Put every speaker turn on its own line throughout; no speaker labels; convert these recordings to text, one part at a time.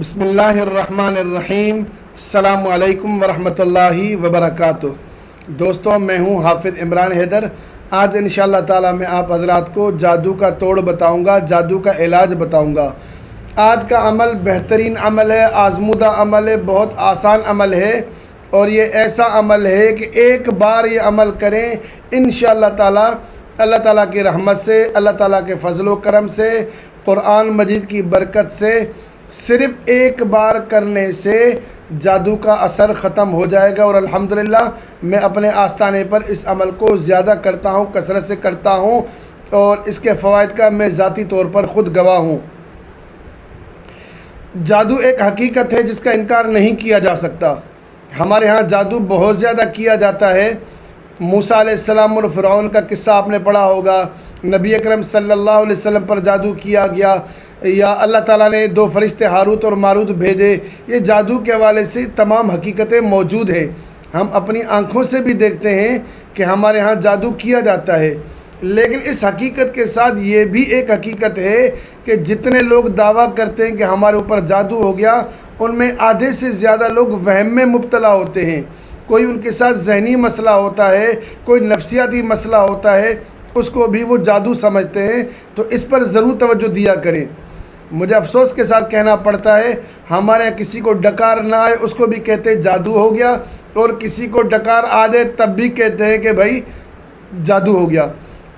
بسم اللہ الرحمن الرحیم۔ السلام علیکم ورحمۃ وبرکاتہ۔ دوستوں، میں ہوں حافظ عمران حیدر۔ آج انشاءاللہ تعالی میں آپ حضرات کو جادو کا توڑ بتاؤں گا، جادو کا علاج بتاؤں گا۔ آج کا عمل بہترین عمل ہے، آزمودہ عمل ہے، بہت آسان عمل ہے، اور یہ ایسا عمل ہے کہ ایک بار یہ عمل کریں انشاءاللہ تعالی، اللہ تعالیٰ کی رحمت سے، اللہ تعالیٰ کے فضل و کرم سے، قرآن مجید کی برکت سے، صرف ایک بار کرنے سے جادو کا اثر ختم ہو جائے گا۔ اور الحمدللہ میں اپنے آستانے پر اس عمل کو زیادہ کرتا ہوں، کثرت سے کرتا ہوں، اور اس کے فوائد کا میں ذاتی طور پر خود گواہ ہوں۔ جادو ایک حقیقت ہے جس کا انکار نہیں کیا جا سکتا۔ ہمارے ہاں جادو بہت زیادہ کیا جاتا ہے۔ موسیٰ علیہ السلام اور فرعون کا قصہ آپ نے پڑھا ہوگا۔ نبی اکرم صلی اللہ علیہ وسلم پر جادو کیا گیا، یا اللہ تعالیٰ نے 2 فرشتے ہاروت اور ماروت بھیجے۔ یہ جادو کے حوالے سے تمام حقیقتیں موجود ہیں۔ ہم اپنی آنکھوں سے بھی دیکھتے ہیں کہ ہمارے ہاں جادو کیا جاتا ہے، لیکن اس حقیقت کے ساتھ یہ بھی ایک حقیقت ہے کہ جتنے لوگ دعویٰ کرتے ہیں کہ ہمارے اوپر جادو ہو گیا، ان میں آدھے سے زیادہ لوگ وہم میں مبتلا ہوتے ہیں۔ کوئی ان کے ساتھ ذہنی مسئلہ ہوتا ہے، کوئی نفسیاتی مسئلہ ہوتا ہے، اس کو بھی وہ جادو سمجھتے ہیں۔ تو اس پر ضرور توجہ دیا کریں۔ مجھے افسوس کے ساتھ کہنا پڑتا ہے، ہمارے یہاں کسی کو ڈکار نہ آئے اس کو بھی کہتے ہیں جادو ہو گیا، اور کسی کو ڈکار آ جائے تب بھی کہتے ہیں کہ بھائی جادو ہو گیا۔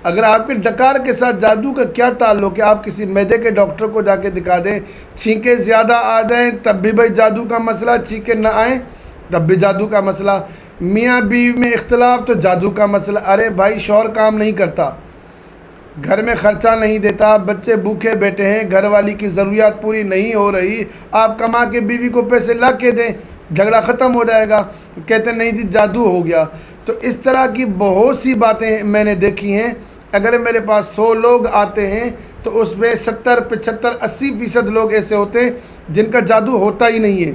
اگر آپ کے ڈکار کے ساتھ جادو کا کیا تعلق ہے؟ آپ کسی معدے کے ڈاکٹر کو جا کے دکھا دیں، چھینکیں زیادہ آ جائیں تب بھی بھائی جادو کا مسئلہ، چھینکیں نہ آئیں تب بھی جادو کا مسئلہ، میاں بیوی میں اختلاف تو جادو کا مسئلہ۔ ارے بھائی، شوہر کام نہیں کرتا، گھر میں خرچہ نہیں دیتا، بچے بھوکے بیٹھے ہیں، گھر والی کی ضروریات پوری نہیں ہو رہی، آپ کما کے بیوی کو پیسے لا کے دیں، جھگڑا ختم ہو جائے گا۔ کہتے نہیں جی جادو ہو گیا۔ تو اس طرح کی بہت سی باتیں میں نے دیکھی ہیں۔ اگر میرے پاس 100 لوگ آتے ہیں تو اس میں 70، 75، 80% لوگ ایسے ہوتے ہیں جن کا جادو ہوتا ہی نہیں ہے۔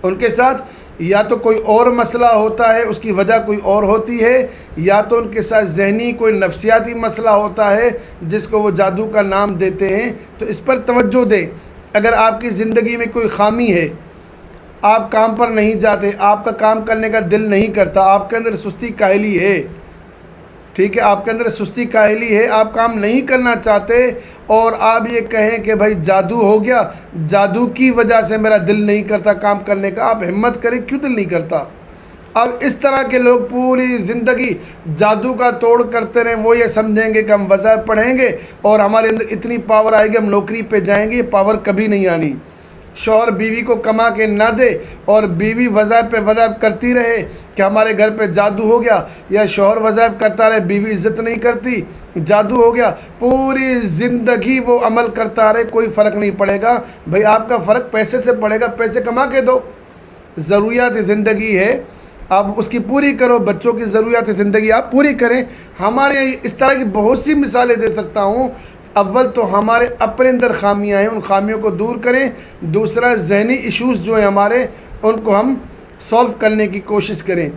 ان کے ساتھ یا تو کوئی اور مسئلہ ہوتا ہے، اس کی وجہ کوئی اور ہوتی ہے، یا تو ان کے ساتھ ذہنی کوئی نفسیاتی مسئلہ ہوتا ہے جس کو وہ جادو کا نام دیتے ہیں۔ تو اس پر توجہ دیں۔ اگر آپ کی زندگی میں کوئی خامی ہے، آپ کام پر نہیں جاتے، آپ کا کام کرنے کا دل نہیں کرتا، آپ کے اندر سستی کاہلی ہے، ٹھیک ہے، آپ کے اندر سستی کاہلی ہے، آپ کام نہیں کرنا چاہتے، اور آپ یہ کہیں کہ بھائی جادو ہو گیا، جادو کی وجہ سے میرا دل نہیں کرتا کام کرنے کا، آپ ہمت کریں، کیوں دل نہیں کرتا؟ اب اس طرح کے لوگ پوری زندگی جادو کا توڑ کرتے رہیں، وہ یہ سمجھیں گے کہ ہم وظائف پڑھیں گے اور ہمارے اندر اتنی پاور آئے گی، ہم نوکری پہ جائیں گے۔ یہ پاور کبھی نہیں آنی۔ شوہر بیوی کو کما کے نہ دے اور بیوی وظائف پہ وظائف کرتی رہے کہ ہمارے گھر پہ جادو ہو گیا، یا شوہر وظائف کرتا رہے، بیوی عزت نہیں کرتی، جادو ہو گیا، پوری زندگی وہ عمل کرتا رہے، کوئی فرق نہیں پڑے گا۔ بھائی آپ کا فرق پیسے سے پڑے گا، پیسے کما کے دو، ضروریات زندگی ہے آپ اس کی پوری کرو، بچوں کی ضروریات زندگی آپ پوری کریں۔ ہمارے یہاں اس طرح کی بہت سی مثالیں دے سکتا ہوں۔ اول تو ہمارے اپنے اندر خامیاں ہیں، ان خامیوں کو دور کریں۔ دوسرا، ذہنی ایشوز جو ہیں ہمارے، ان کو ہم سولو کرنے کی کوشش کریں۔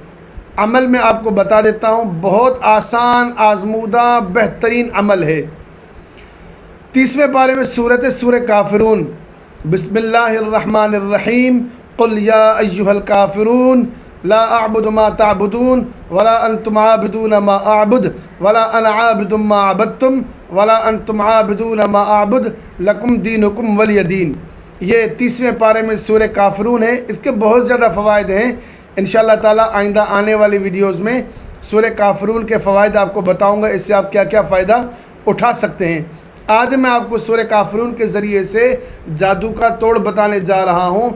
عمل میں آپ کو بتا دیتا ہوں، بہت آسان، آزمودہ، بہترین عمل ہے۔ 30ویں پارے میں سورہ کافرون، بسم اللہ الرحمن الرحیم، قل یا ایھا الکافرون لا اعبد ما تعبدون ولا انتم عابدون ما اعبد ولا انا عابد ما عبدتم ولا انتم عابدون ما اعبد لکم دینکم ولی دین۔ یہ 30ویں پارے میں سورہ کافرون ہے۔ اس کے بہت زیادہ فوائد ہیں۔ انشاءاللہ تعالی آئندہ آنے والی ویڈیوز میں سورہ کافرون کے فوائد آپ کو بتاؤں گا، اس سے آپ کیا کیا فائدہ اٹھا سکتے ہیں۔ آج میں آپ کو سورہ کافرون کے ذریعے سے جادو کا توڑ بتانے جا رہا ہوں۔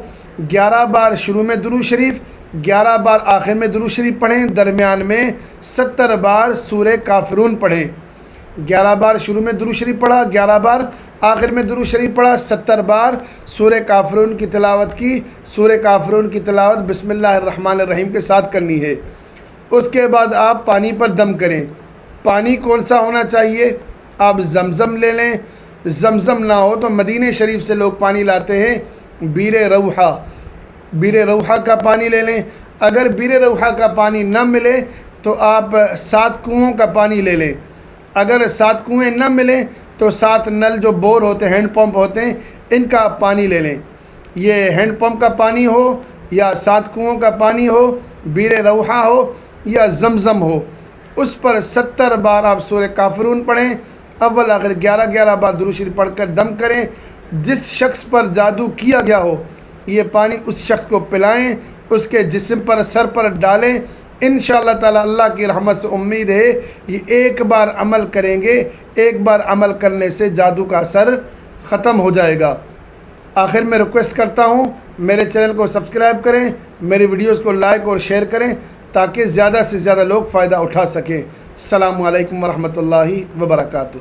11 بار شروع میں درود شریف، 11 بار آخر میں درود شریف پڑھیں، درمیان میں 70 بار سورہ کافرون پڑھیں۔ 11 بار شروع میں درود شریف پڑھا، 11 بار آخر میں درود شریف پڑھا، 70 بار سورہ کافرون کی تلاوت کی۔ سورہ کافرون کی تلاوت بسم اللہ الرحمن الرحیم کے ساتھ کرنی ہے۔ اس کے بعد آپ پانی پر دم کریں۔ پانی کون سا ہونا چاہیے؟ آپ زمزم لے لیں، زمزم نہ ہو تو مدینہ شریف سے لوگ پانی لاتے ہیں، بیر روحہ کا پانی لے لیں۔ اگر بیر روحہ کا پانی نہ ملے تو آپ 7 کنوؤں کا پانی لے لیں۔ اگر 7 کنویں نہ ملیں تو 7 نل جو بور ہوتے ہیں، ہینڈ پمپ ہوتے ہیں، ان کا پانی لے لیں۔ یہ ہینڈ پمپ کا پانی ہو یا 7 کنووں کا پانی ہو، بیر روحہ ہو یا زمزم ہو، اس پر 70 بار آپ سورہ کافرون پڑھیں، اول آخر 11 بار درود شریف پڑھ کر دم کریں۔ جس شخص پر جادو کیا گیا ہو یہ پانی اس شخص کو پلائیں، اس کے جسم پر، سر پر ڈالیں۔ انشاءاللہ تعالی اللہ کی رحمت سے امید ہے یہ ایک بار عمل کریں گے، ایک بار عمل کرنے سے جادو کا اثر ختم ہو جائے گا۔ آخر میں ریکویسٹ کرتا ہوں میرے چینل کو سبسکرائب کریں، میری ویڈیوز کو لائک اور شیئر کریں تاکہ زیادہ سے زیادہ لوگ فائدہ اٹھا سکیں۔ السلام علیکم ورحمۃ اللہ وبرکاتہ۔